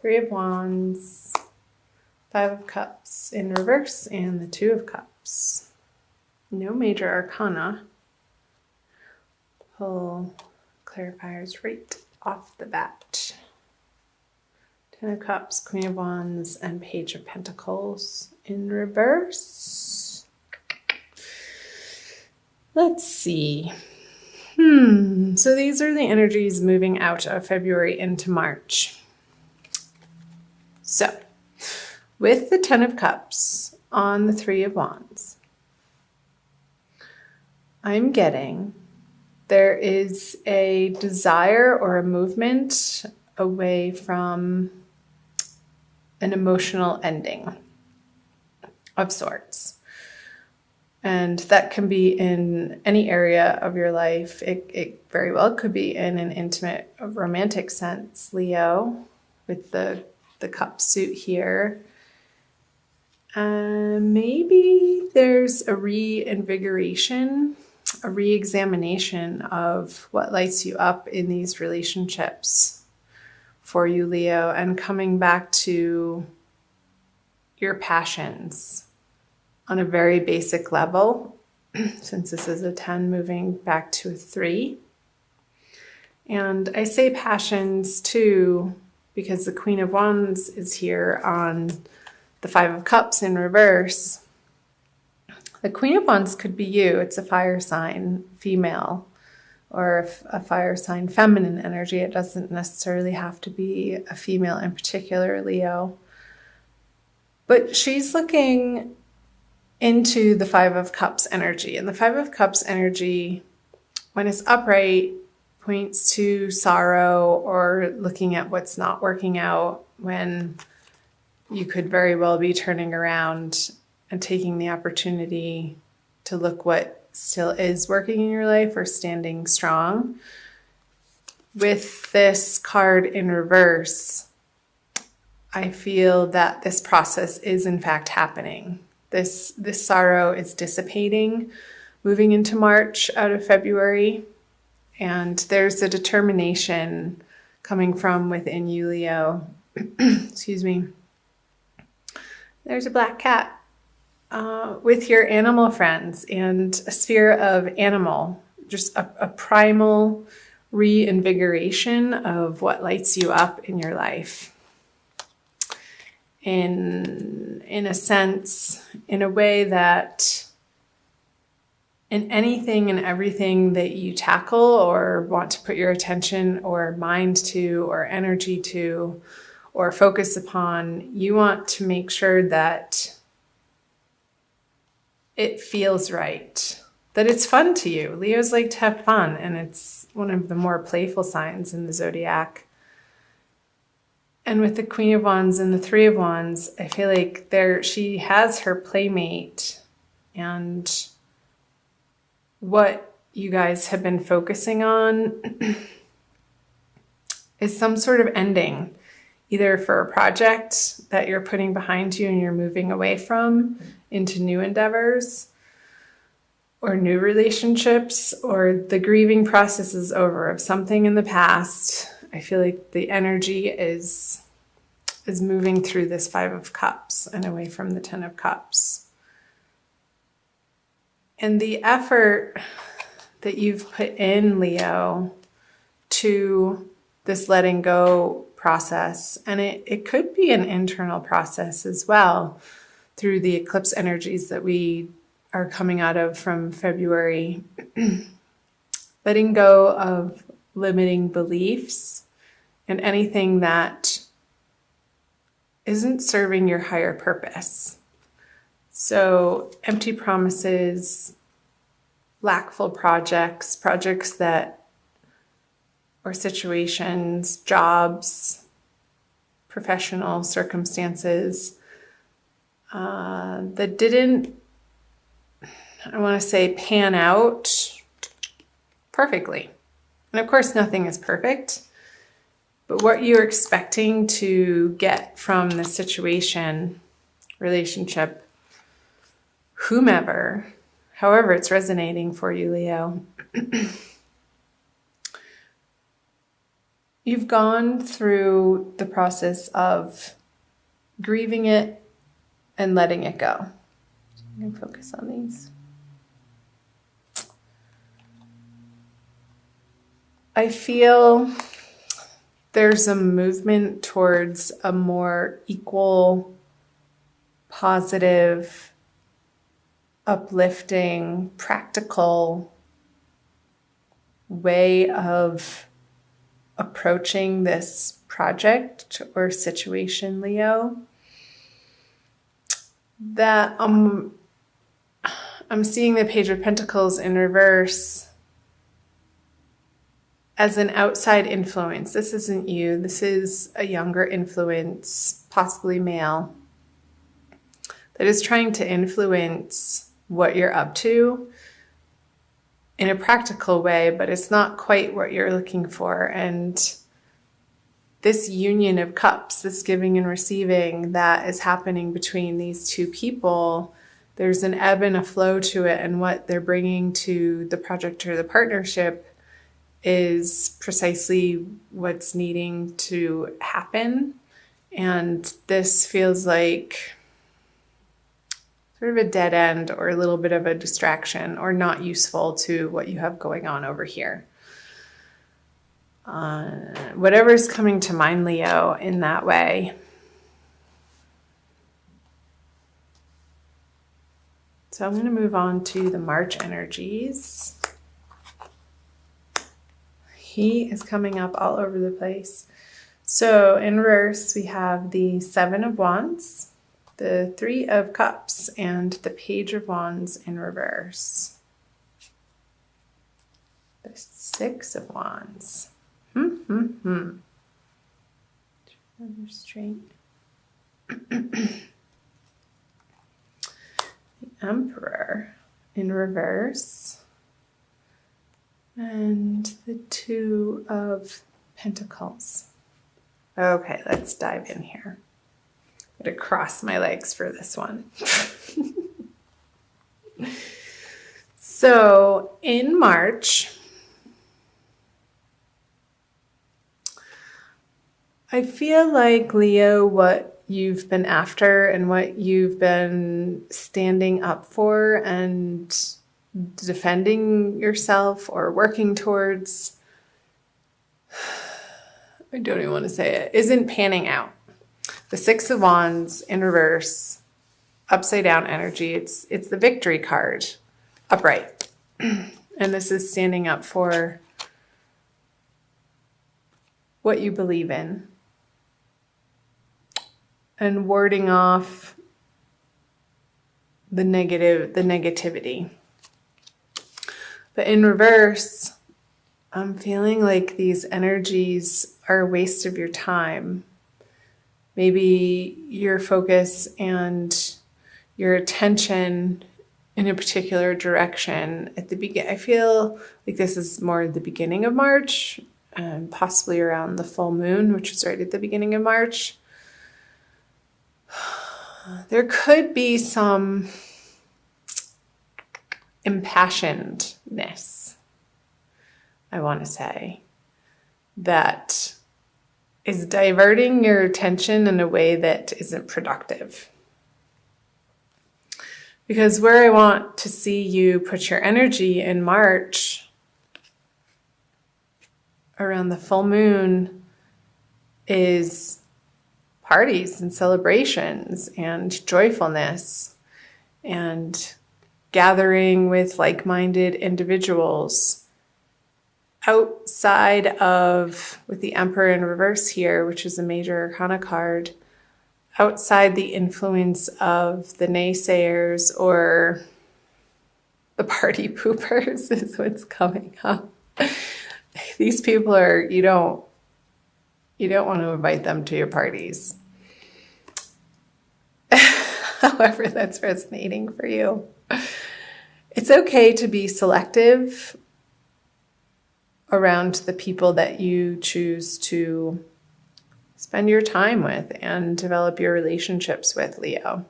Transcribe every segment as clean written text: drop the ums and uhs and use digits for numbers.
Three of Wands, Five of Cups in reverse, and the Two of Cups. No major arcana. Pull clarifiers right off the bat. Ten of Cups, Queen of Wands, and Page of Pentacles in reverse. Let's see. So these are the energies moving out of February into March. So, with the Ten of Cups on the Three of Wands, I'm getting there is a desire or a movement away from an emotional ending of sorts. And that can be in any area of your life. It very well could be in an intimate, romantic sense, Leo, with the cup suit here. Maybe there's a reinvigoration, a re-examination of what lights you up in these relationships for you, Leo, and coming back to your passions on a very basic level, since this is a 10 moving back to a 3. And I say passions too, because the Queen of Wands is here on the Five of Cups in reverse. The Queen of Wands could be you. It's a fire sign, female, or a fire sign, feminine energy. It doesn't necessarily have to be a female in particular, Leo. But she's looking into the Five of Cups energy. And the Five of Cups energy, when it's upright, points to sorrow or looking at what's not working out, when you could very well be turning around and taking the opportunity to look what still is working in your life or standing strong. With this card in reverse, I feel that this process is in fact happening. This sorrow is dissipating, moving into March out of February. And there's a determination coming from within you, Leo. Excuse me. There's a black cat with your animal friends and a sphere of animal, just a primal reinvigoration of what lights you up in your life. In a sense, in a way that in anything and everything that you tackle or want to put your attention or mind to or energy to or focus upon, you want to make sure that it feels right, that it's fun to you. Leos like to have fun, and it's one of the more playful signs in the zodiac. And with the Queen of Wands and the Three of Wands, I feel like she has her playmate, and what you guys have been focusing on is some sort of ending, either for a project that you're putting behind you and you're moving away from into new endeavors or new relationships, or the grieving process is over of something in the past. I feel like the energy is moving through this Five of Cups and away from the Ten of Cups. And the effort that you've put in, Leo, to this letting go process, and it could be an internal process as well through the eclipse energies that we are coming out of from February. Letting go of limiting beliefs and anything that isn't serving your higher purpose. So empty promises, lackful projects that, or situations, jobs, professional circumstances that didn't, I want to say, pan out perfectly. And of course, nothing is perfect. But what you're expecting to get from the situation, relationship, whomever, however it's resonating for you, Leo, You've gone through the process of grieving it and letting it go. I'm going to focus on these. I feel there's a movement towards a more equal, positive, uplifting, practical way of approaching this project or situation, Leo. That I'm seeing the Page of Pentacles in reverse as an outside influence. This isn't you. This is a younger influence, possibly male, that is trying to influence what you're up to in a practical way, but it's not quite what you're looking for. And this union of cups, this giving and receiving that is happening between these two people, there's an ebb and a flow to it. And what they're bringing to the project or the partnership is precisely what's needing to happen. And this feels like sort of a dead end or a little bit of a distraction or not useful to what you have going on over here. Whatever's coming to mind, Leo, in that way. So I'm going to move on to the March energies. He is coming up all over the place. So in reverse, we have the Seven of Wands, the Three of Cups, and the Page of Wands in reverse. The Six of Wands. Straight. The Emperor in reverse. And the Two of Pentacles. Okay, let's dive in here. I'm going to cross my legs for this one. So in March, I feel like, Leo, what you've been after and what you've been standing up for and defending yourself or working towards, I don't even want to say it, isn't panning out. The Six of Wands in reverse, upside down energy. It's the victory card, upright. And this is standing up for what you believe in and warding off the negativity. But in reverse, I'm feeling like these energies are a waste of your time. Maybe your focus and your attention in a particular direction at the beginning. I feel like this is more the beginning of March, possibly around the full moon, which is right at the beginning of March. There could be some impassionedness, I want to say, that is diverting your attention in a way that isn't productive. Because where I want to see you put your energy in March around the full moon is parties and celebrations and joyfulness and gathering with like-minded individuals outside of, with the Emperor in reverse here, which is a major arcana card, outside the influence of the naysayers or the party poopers is what's coming up. These people are, you don't want to invite them to your parties. However that's resonating for you. It's okay to be selective around the people that you choose to spend your time with and develop your relationships with, Leo.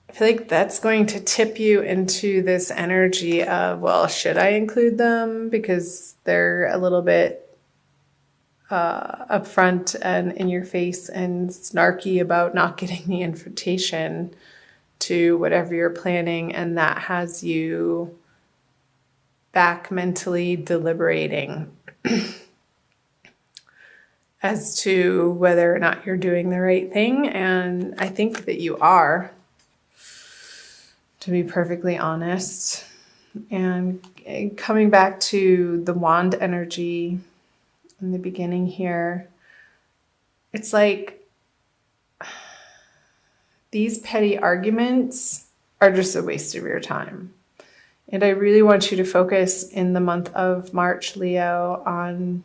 I feel feel like that's going to tip you into this energy of, well, should I include them? Because they're a little bit upfront and in your face and snarky about not getting the invitation to whatever you're planning. And that has you back mentally deliberating as to whether or not you're doing the right thing. And I think that you are, to be perfectly honest. And coming back to the wand energy in the beginning here, it's like these petty arguments are just a waste of your time. And I really want you to focus in the month of March, Leo, on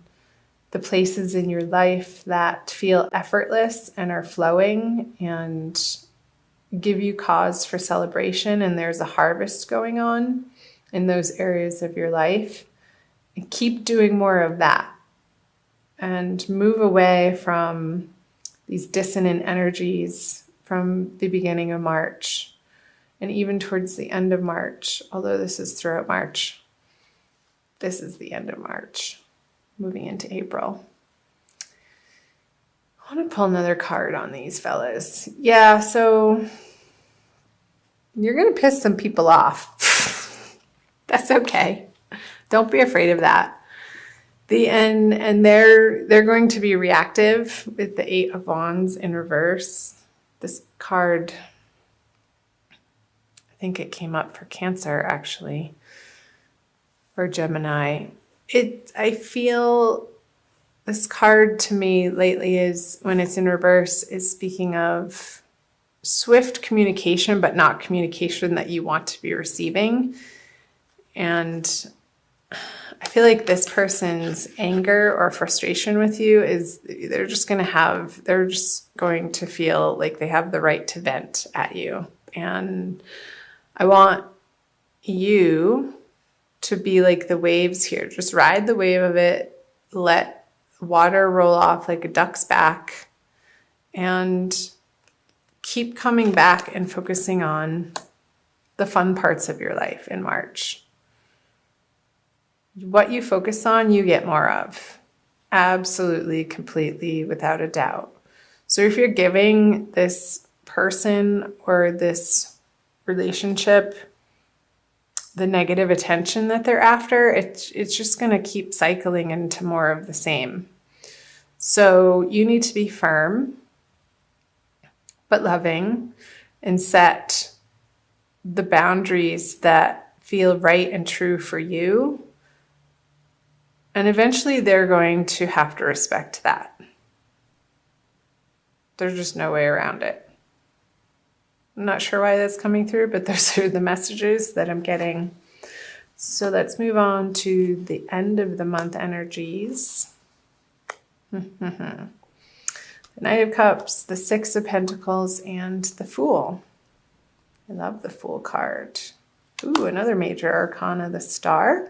the places in your life that feel effortless and are flowing and give you cause for celebration. And there's a harvest going on in those areas of your life. And keep doing more of that. And move away from these dissonant energies from the beginning of March and even towards the end of March, although this is throughout March. This is the end of March, moving into April. I want to pull another card on these fellas. Yeah, so you're going to piss some people off. That's okay. Don't be afraid of that. And they're going to be reactive with the 8 of Wands in reverse. This card, I think it came up for Cancer actually, or Gemini. I feel this card to me lately is, when it's in reverse, is speaking of swift communication, but not communication that you want to be receiving. And I feel like this person's anger or frustration with you is they're just going to feel like they have the right to vent at you. And I want you to be like the waves here. Just ride the wave of it. Let water roll off like a duck's back and keep coming back and focusing on the fun parts of your life in March. What you focus on, you get more of. Absolutely, completely, without a doubt. So if you're giving this person or this relationship the negative attention that they're after, it's just going to keep cycling into more of the same. So you need to be firm, but loving, and set the boundaries that feel right and true for you. And eventually they're going to have to respect that. There's just no way around it. I'm not sure why that's coming through, but those are the messages that I'm getting. So let's move on to the end of the month energies. The Knight of Cups, the Six of Pentacles, and the Fool. I love the Fool card. Ooh, another major arcana, the Star.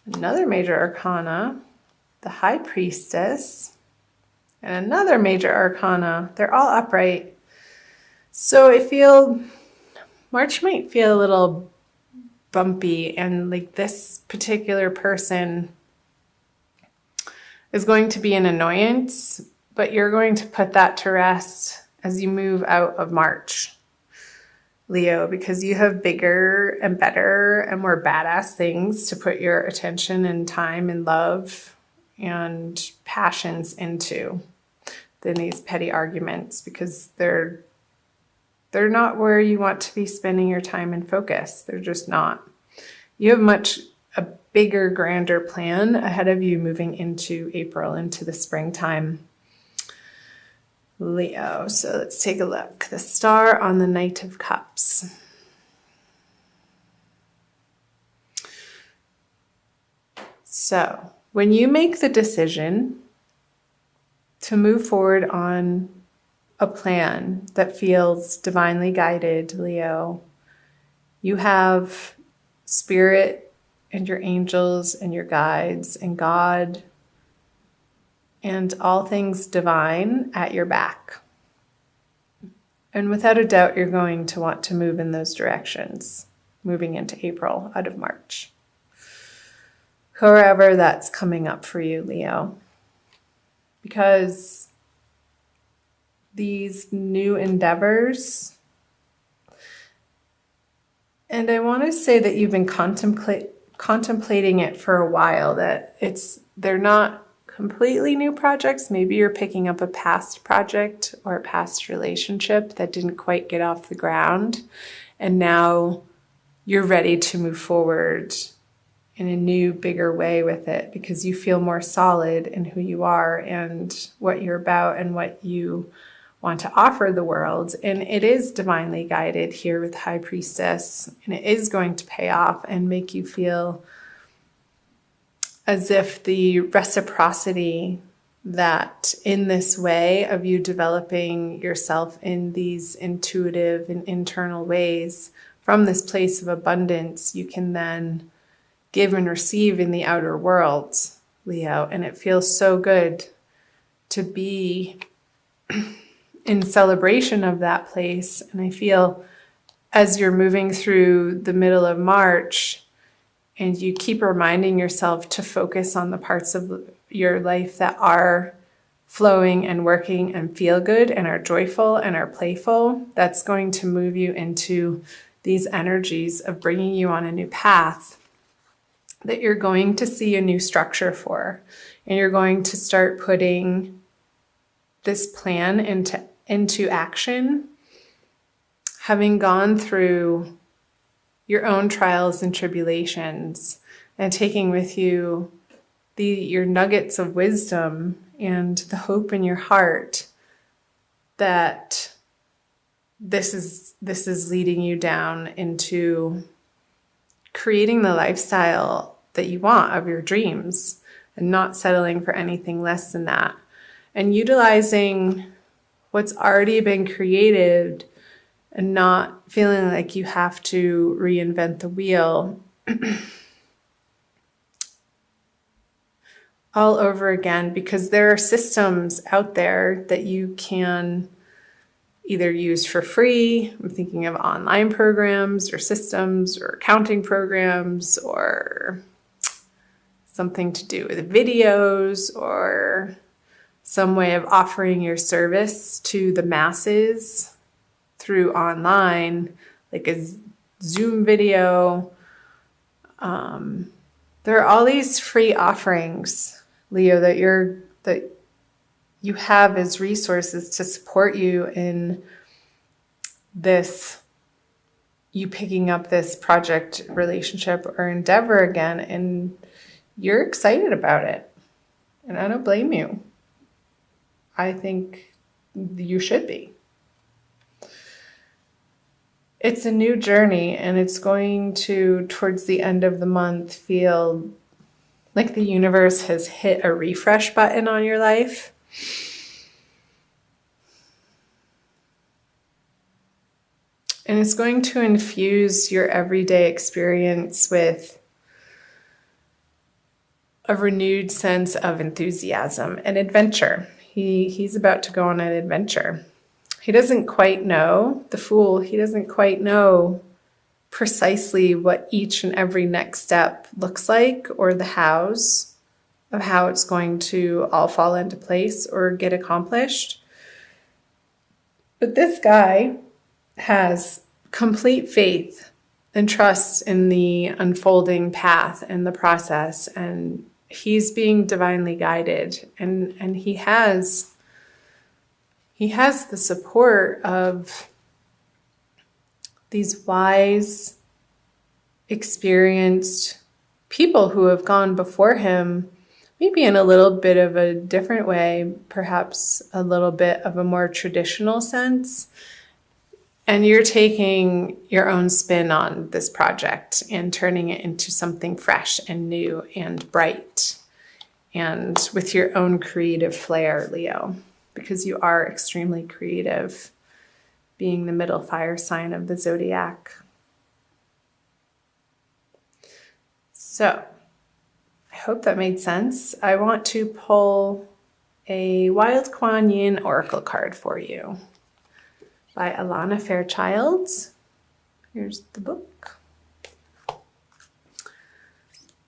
Another major arcana, the High Priestess, and another major arcana. They're all upright. So March might feel a little bumpy, and like this particular person is going to be an annoyance, but you're going to put that to rest as you move out of March, Leo, because you have bigger and better and more badass things to put your attention and time and love and passions into than these petty arguments, because they're not where you want to be spending your time and focus. They're just not. You have a bigger, grander plan ahead of you moving into April, into the springtime, Leo. So let's take a look. The Star on the Knight of Cups. So when you make the decision to move forward on a plan that feels divinely guided, Leo, you have Spirit and your angels and your guides and God and all things divine at your back. And without a doubt, you're going to want to move in those directions, moving into April out of March. However that's coming up for you, Leo. Because these new endeavors, and I want to say that you've been contemplating it for a while, that they're not completely new projects. Maybe you're picking up a past project or a past relationship that didn't quite get off the ground, and now you're ready to move forward in a new, bigger way with it because you feel more solid in who you are and what you're about and what you want to offer the world. And it is divinely guided here with High Priestess, and it is going to pay off and make you feel as if the reciprocity that in this way of you developing yourself in these intuitive and internal ways from this place of abundance, you can then give and receive in the outer world, Leo. And it feels so good to be in celebration of that place. And I feel as you're moving through the middle of March and you keep reminding yourself to focus on the parts of your life that are flowing and working and feel good and are joyful and are playful, that's going to move you into these energies of bringing you on a new path that you're going to see a new structure for. And you're going to start putting this plan into action, having gone through your own trials and tribulations and taking with you your nuggets of wisdom and the hope in your heart that this is leading you down into creating the lifestyle that you want of your dreams and not settling for anything less than that, and utilizing what's already been created and not feeling like you have to reinvent the wheel all over again, because there are systems out there that you can either use for free. I'm thinking of online programs or systems or accounting programs or something to do with videos or some way of offering your service to the masses through online, like a Zoom video. There are all these free offerings, Leo, that you have as resources to support you in this, you picking up this project, relationship, or endeavor again, and you're excited about it. And I don't blame you. I think you should be. It's a new journey, and it's going to, towards the end of the month, feel like the universe has hit a refresh button on your life. And it's going to infuse your everyday experience with a renewed sense of enthusiasm and adventure. He's about to go on an adventure. He doesn't quite know, the Fool, he doesn't quite know precisely what each and every next step looks like or the hows of how it's going to all fall into place or get accomplished. But this guy has complete faith and trust in the unfolding path and the process, and he's being divinely guided, and he has the support of these wise, experienced people who have gone before him, maybe in a little bit of a different way, perhaps a little bit of a more traditional sense. And you're taking your own spin on this project and turning it into something fresh and new and bright and with your own creative flair, Leo, because you are extremely creative, being the middle fire sign of the zodiac. So I hope that made sense. I want to pull a Wild Kuan Yin oracle card for you. by Alana Fairchild. Here's the book.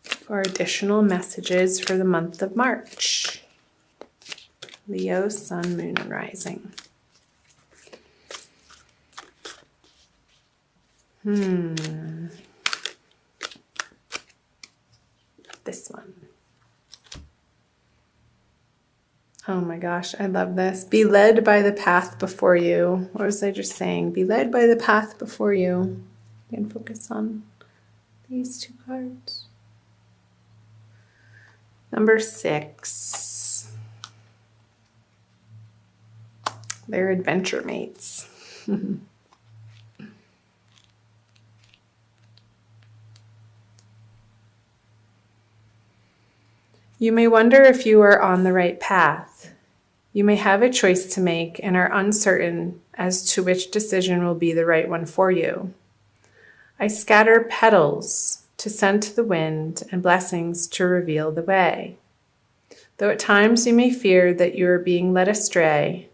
For additional messages for the month of March. Leo, Sun, Moon, and Rising. This one. Oh my gosh, I love this. Be led by the path before you. What was I just saying? Be led by the path before you. You can focus on these two cards. Number 6. They're adventure mates. You may wonder if you are on the right path. You may have a choice to make and are uncertain as to which decision will be the right one for you. I scatter petals to send to the wind and blessings to reveal the way. Though at times you may fear that you are being led astray,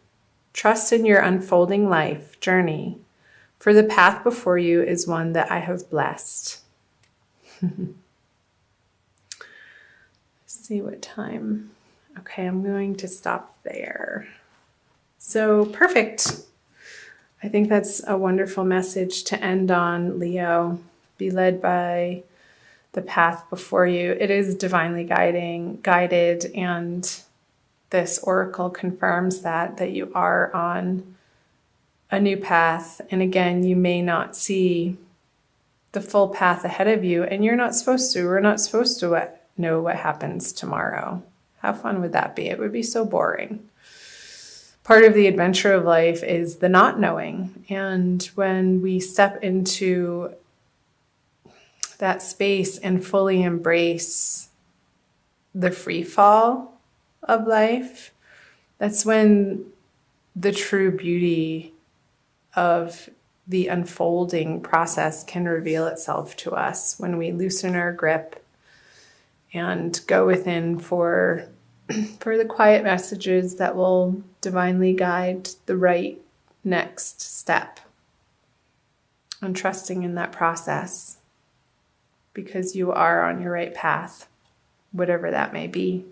trust in your unfolding life journey, for the path before you is one that I have blessed. See what time. Okay, I'm going to stop there. So perfect. I think that's a wonderful message to end on, Leo. Be led by the path before you. It is divinely guided, and this oracle confirms that you are on a new path. And again, you may not see the full path ahead of you, and you're not supposed to. We're not supposed to know what happens tomorrow. How fun would that be? It would be so boring. Part of the adventure of life is the not knowing. And when we step into that space and fully embrace the free fall of life, that's when the true beauty of the unfolding process can reveal itself to us, when we loosen our grip and go within for the quiet messages that will divinely guide the right next step. And trusting in that process, because you are on your right path, whatever that may be.